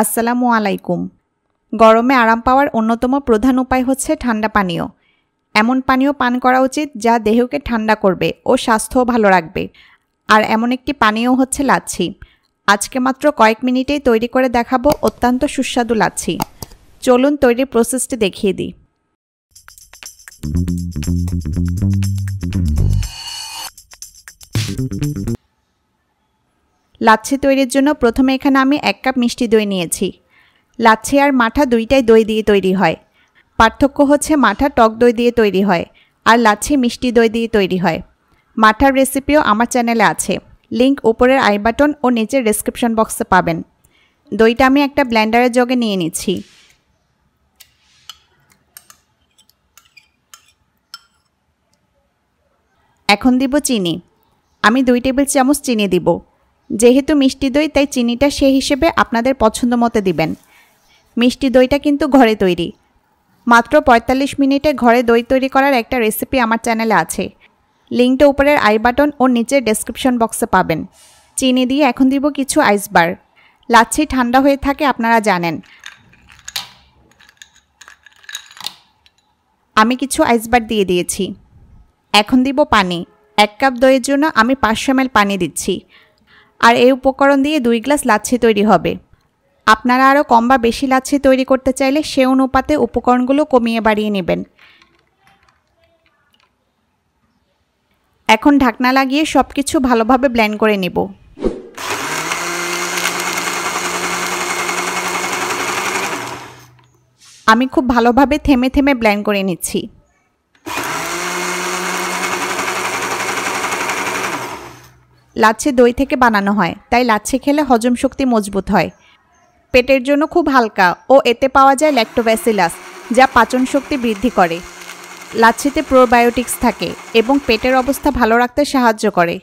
আসসালামু আলাইকুম। গরমে আরাম পাওয়ার অন্যতম প্রধান উপায় হচ্ছে ঠান্ডা পানীয়। এমন পানীয় পান করা উচিত যা দেহকে ঠান্ডা করবে ও স্বাস্থ্যও ভালো রাখবে। আর এমন একটি পানীয় হচ্ছে লাচ্ছি। আজকে মাত্র কয়েক মিনিটেই তৈরি করে দেখাবো অত্যন্ত সুস্বাদু লাচ্ছি। চলুন তৈরির প্রসেসটি দেখিয়ে দিই। লাচ্ছি তৈরির জন্য প্রথমে এখানে আমি 1 কাপ মিষ্টি দই নিয়েছি। লাচ্ছি আর মাঠা দুইটাই দই দিয়ে তৈরি হয়। পার্থক্য হচ্ছে মাঠা টক দই দিয়ে তৈরি হয় আর লাচ্ছি মিষ্টি দই দিয়ে তৈরি হয়। মাঠার রেসিপিও আমার চ্যানেলে আছে, লিংক উপরের আই বাটন ও নিচের ডেসক্রিপশন বক্সে পাবেন। দইটা আমি একটা ব্লেন্ডারের জগে নিয়ে নিচ্ছি। এখন দিব চিনি। আমি 2 টেবিল চামচ চিনি দিব। যেহেতু মিষ্টি দই তাই চিনিটা সেই হিসেবে আপনাদের পছন্দ মতো দিবেন। মিষ্টি দইটা কিন্তু ঘরে তৈরি। মাত্র 45 মিনিটে ঘরে দই তৈরি করার একটা রেসিপি আমার চ্যানেলে আছে, লিংকটা উপরের আই বাটন ও নিচের ডেসক্রিপশন বক্সে পাবেন। চিনি দিয়ে এখন দিব কিছু আইসবার। লাচ্ছি ঠান্ডা হয়ে থাকে আপনারা জানেন। আমি কিছু আইসবার দিয়ে দিয়েছি। এখন দিব পানি। 1 কাপ দইয়ের জন্য আমি 500 ml পানি দিচ্ছি। আর এই উপকরণ দিয়ে 2 গ্লাস লাচ্ছি তৈরি হবে। আপনারা আরও কম বা বেশি লাচ্ছি তৈরি করতে চাইলে সে অনুপাতে উপকরণগুলো কমিয়ে বাড়িয়ে নেবেন। এখন ঢাকনা লাগিয়ে সব কিছু ভালোভাবে ব্লেন্ড করে নেব। আমি খুব ভালোভাবে থেমে থেমে ব্লেন্ড করে নিচ্ছি। লাচ্ছি দই থেকে বানানো হয়, তাই লাচ্ছি খেলে হজম শক্তি মজবুত হয়। পেটের জন্য খুব হালকা ও এতে পাওয়া যায় ল্যাক্টোব্যাসিলাস, যা পাচন শক্তি বৃদ্ধি করে। লাচ্ছিতে প্রোবায়োটিক্স থাকে এবং পেটের অবস্থা ভালো রাখতে সাহায্য করে।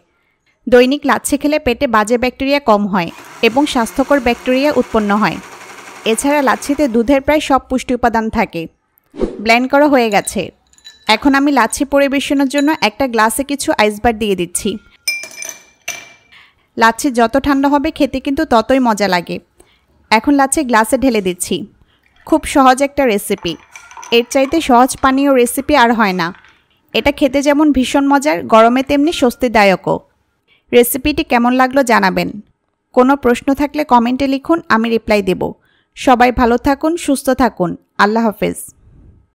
দৈনিক লাচ্ছি খেলে পেটে বাজে ব্যাকটেরিয়া কম হয় এবং স্বাস্থ্যকর ব্যাকটেরিয়া উৎপন্ন হয়। এছাড়া লাচ্ছিতে দুধের প্রায় সব পুষ্টি উপাদান থাকে। ব্লেন্ড করা হয়ে গেছে। এখন আমি লাচ্ছি পরিবেশনের জন্য একটা গ্লাসে কিছু আইসবার দিয়ে দিচ্ছি। লাচ্ছি যত ঠান্ডা হবে খেতে কিন্তু ততই মজা লাগে। এখন লাচ্ছি গ্লাসে ঢেলে দিচ্ছি। খুব সহজ একটা রেসিপি। এর চাইতে সহজ পানীয় রেসিপি আর হয় না। এটা খেতে যেমন ভীষণ মজার, গরমে তেমনি স্বস্তিদায়কও। রেসিপিটি কেমন লাগলো জানাবেন। কোনো প্রশ্ন থাকলে কমেন্টে লিখুন, আমি রিপ্লাই দেব। সবাই ভালো থাকুন, সুস্থ থাকুন। আল্লাহ হাফেজ।